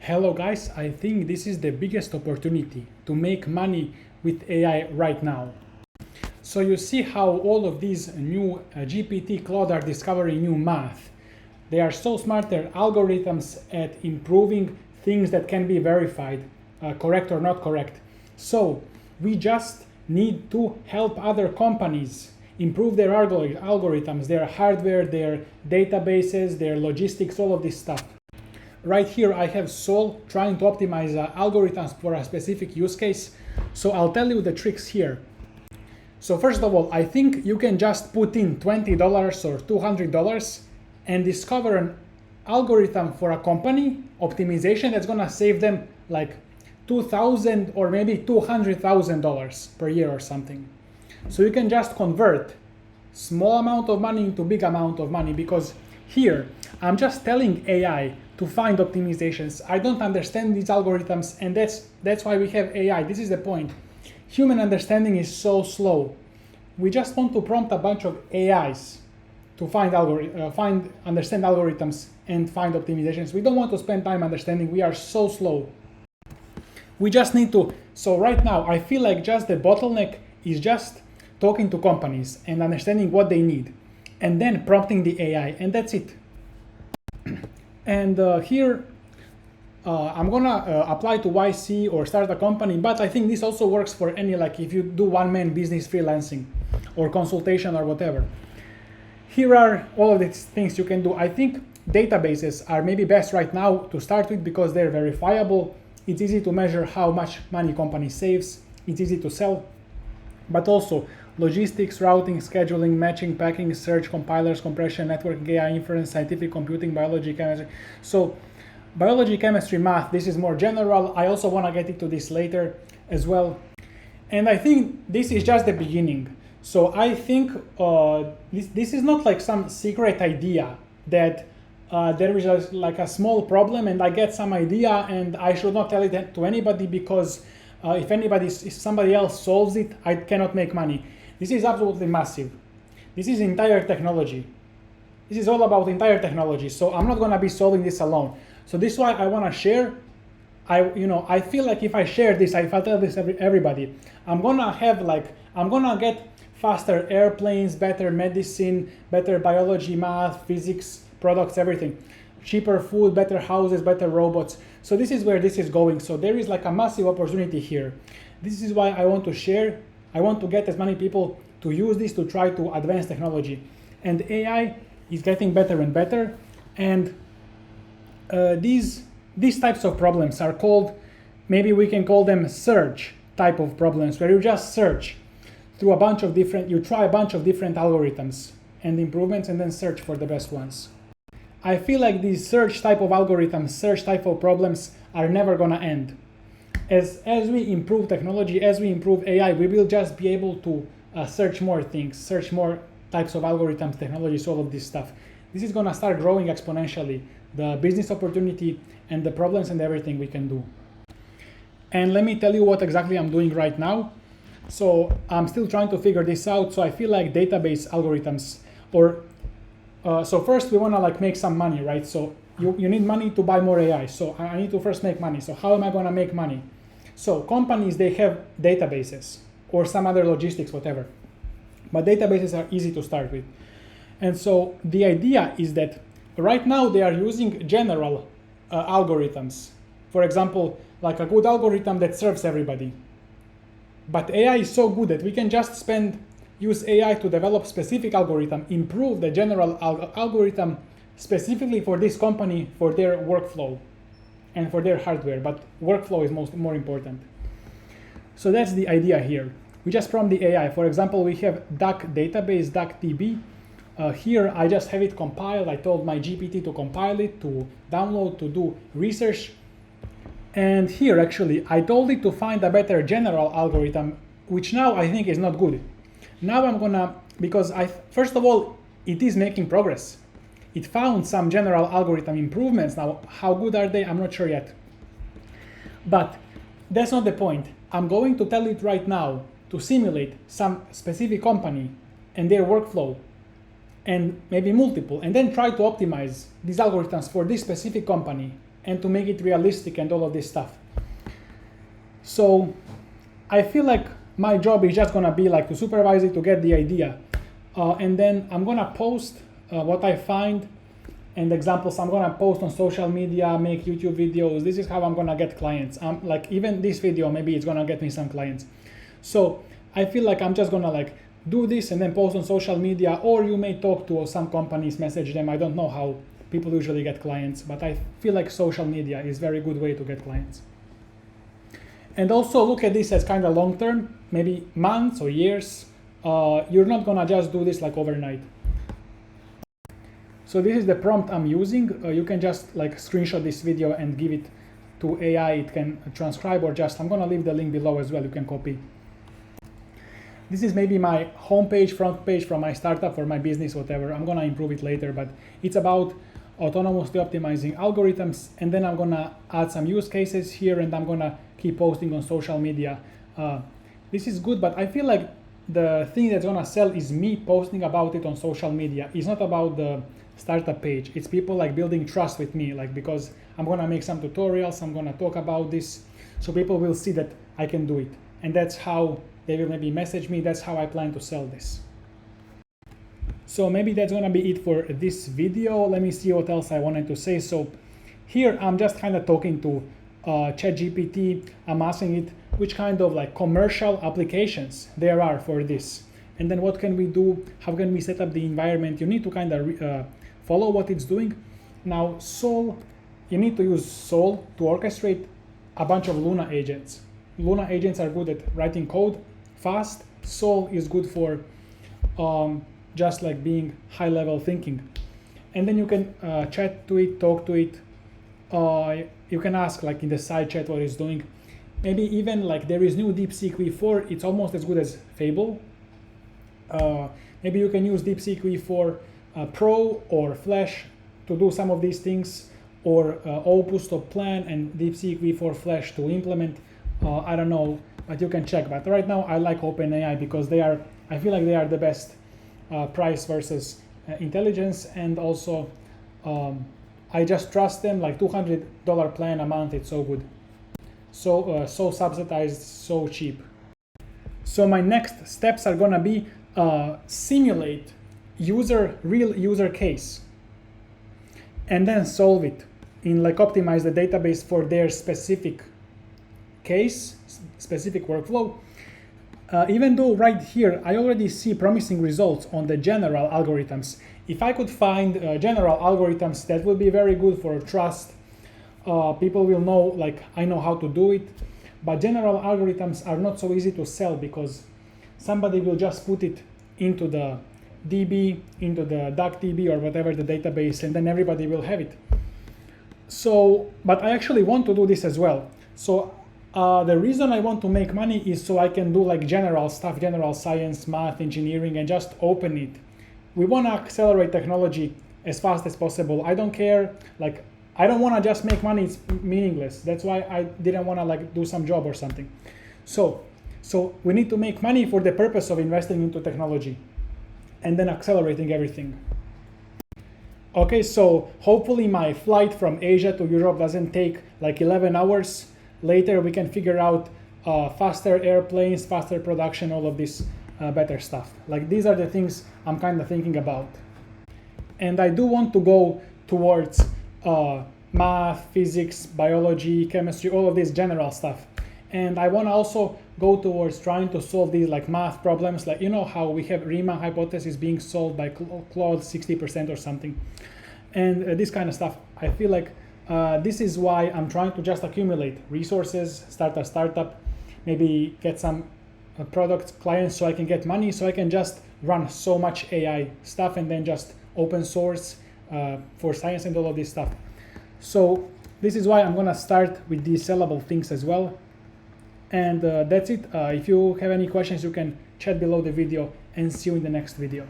Hello guys, I think this is the biggest opportunity to make money with AI right now. So you see how all of these new GPT Claude are discovering new math. They are so smart, they're algorithms at improving things that can be verified, correct or not correct. So we just need to help other companies improve their algorithms, their hardware, their databases, their logistics, all of this stuff. Right here I have Sol trying to optimize algorithms for a specific use case. So I'll tell you the tricks here. So first of all, I think you can just put in $20 or $200 and discover an algorithm for a company optimization that's gonna save them like $2,000 or maybe $200,000 per year or something. So you can just convert small amount of money into big amount of money, because here I'm just telling AI to find optimizations. I don't understand these algorithms, and that's why we have AI. This is the point. Human understanding is so slow. We just want to prompt a bunch of AIs to understand algorithms and find optimizations. We don't want to spend time understanding. We are so slow. We just need to. So right now, I feel like just the bottleneck is just talking to companies and understanding what they need, and then prompting the AI, and that's it. And here I'm gonna apply to YC or start a company, but I think this also works for any, like if you do one-man business freelancing or consultation or whatever. Here are all of these things you can do. I think databases are maybe best right now to start with because they're verifiable. It's easy to measure how much money company saves. It's easy to sell, but also logistics, routing, scheduling, matching, packing, search, compilers, compression, networking, AI, inference, scientific computing, biology, chemistry. So biology, chemistry, math, this is more general. I also want to get into this later as well. And I think this is just the beginning. So I think this is not like some secret idea that there is just like a small problem and I get some idea and I should not tell it to anybody because if somebody else solves it, I cannot make money. This is absolutely massive. This is entire technology. This is all about entire technology. So I'm not gonna be solving this alone. So this is why I wanna share. I feel like if I share this, if I tell this everybody, I'm gonna get faster airplanes, better medicine, better biology, math, physics, products, everything. Cheaper food, better houses, better robots. So this is where this is going. So there is like a massive opportunity here. This is why I want to share. I want to get as many people to use this to try to advance technology. And AI is getting better and better. And these types of problems are called, maybe we can call them search type of problems, where you just search through you try a bunch of different algorithms and improvements and then search for the best ones. I feel like these search type of algorithms, search type of problems are never gonna end. As we improve technology, as we improve AI, we will just be able to search more things, search more types of algorithms, technologies, all of this stuff. This is gonna start growing exponentially, the business opportunity and the problems and everything we can do. And let me tell you what exactly I'm doing right now. So I'm still trying to figure this out. So I feel like database algorithms so first we want to make some money, right? So you need money to buy more AI. So I need to first make money. So how am I going to make money? So companies, they have databases or some other logistics, whatever. But databases are easy to start with. And so the idea is that right now they are using general algorithms. For example, like a good algorithm that serves everybody. But AI is so good that we can just use AI to develop specific algorithm, improve the general algorithm specifically for this company, for their workflow and for their hardware, but workflow is more important. So that's the idea here. We just prompt the AI. For example, we have duck database, duckdb. Here I just have it compiled. I told my GPT to compile it, to download, to do research. And here actually I told it to find a better general algorithm, which now I think is not good. Now I'm gonna, first of all, it is making progress. It found some general algorithm improvements. Now, how good are they? I'm not sure yet. But that's not the point. I'm going to tell it right now to simulate some specific company and their workflow, and maybe multiple, and then try to optimize these algorithms for this specific company and to make it realistic and all of this stuff. So I feel like my job is just gonna be like to supervise it, to get the idea, and then I'm gonna post what I find and examples. I'm gonna post on social media, make YouTube videos. This is how I'm gonna get clients. Like even this video, maybe it's gonna get me some clients. So I feel like I'm just gonna like do this and then post on social media, or you may talk to some companies, message them. I don't know how people usually get clients, but I feel like social media is a very good way to get clients. And also look at this as kind of long term, maybe months or years. You're not gonna just do this like overnight. So this is the prompt I'm using. You can just like screenshot this video and give it to AI. It can transcribe, or just, I'm gonna leave the link below as well, you can copy. This is maybe my homepage, front page from my startup or my business, whatever. I'm gonna improve it later, but it's about autonomously optimizing algorithms. And then I'm gonna add some use cases here, and I'm gonna keep posting on social media. This is good, but I feel like the thing that's gonna sell is me posting about it on social media. It's not about the startup page. It's people like building trust with me, like, because I'm gonna make some tutorials, I'm gonna talk about this, so people will see that I can do it. And that's how they will maybe message me. That's how I plan to sell this. So maybe that's gonna be it for this video. Let me see what else I wanted to say. So here I'm just kind of talking to ChatGPT. I'm asking it which kind of like commercial applications there are for this, and then what can we do, how can we set up the environment. You need to kind of follow what it's doing. Now Sol, you need to use Sol to orchestrate a bunch of Luna agents. Luna agents are good at writing code fast. Sol is good for just like being high level thinking. And then you can chat to it, talk to it. You can ask like in the side chat what it's doing. Maybe even like there is new DeepSeek V4, it's almost as good as Fable. Maybe you can use DeepSeek V4 Pro or Flash to do some of these things, or Opus to plan and DeepSeek V4 Flash to implement. I don't know, but you can check. But right now I like OpenAI because I feel like they are the best price versus intelligence, and also I just trust them. Like $200 plan a month, it's so good. So subsidized, so cheap. So my next steps are gonna be simulate real user case, and then solve it in like optimize the database for their specific case, specific workflow. Even though right here I already see promising results on the general algorithms. If I could find general algorithms that will be very good for trust, people will know like I know how to do it. But general algorithms are not so easy to sell because somebody will just put it into the DB, into the DuckDB or whatever the database, and then everybody will have it. So, but I actually want to do this as well. So the reason I want to make money is so I can do like general stuff, general science, math, engineering, and just open it. We want to accelerate technology as fast as possible. I don't care, like I don't want to just make money, it's meaningless. That's why I didn't want to like do some job or something. So we need to make money for the purpose of investing into technology and then accelerating everything. Okay, so hopefully my flight from Asia to Europe doesn't take like 11 hours. Later we can figure out faster airplanes, faster production, all of this better stuff. Like these are the things I'm kind of thinking about. And I do want to go towards math, physics, biology, chemistry, all of this general stuff. And I want to also go towards trying to solve these like math problems, like you know how we have Riemann hypothesis being solved by Claude 60% or something. And this kind of stuff. I feel like this is why I'm trying to just accumulate resources, start a startup, maybe get some products, clients, so I can get money, so I can just run so much AI stuff and then just open source for science and all of this stuff. So this is why I'm gonna start with these sellable things as well. And that's it. If you have any questions, you can chat below the video, and see you in the next video.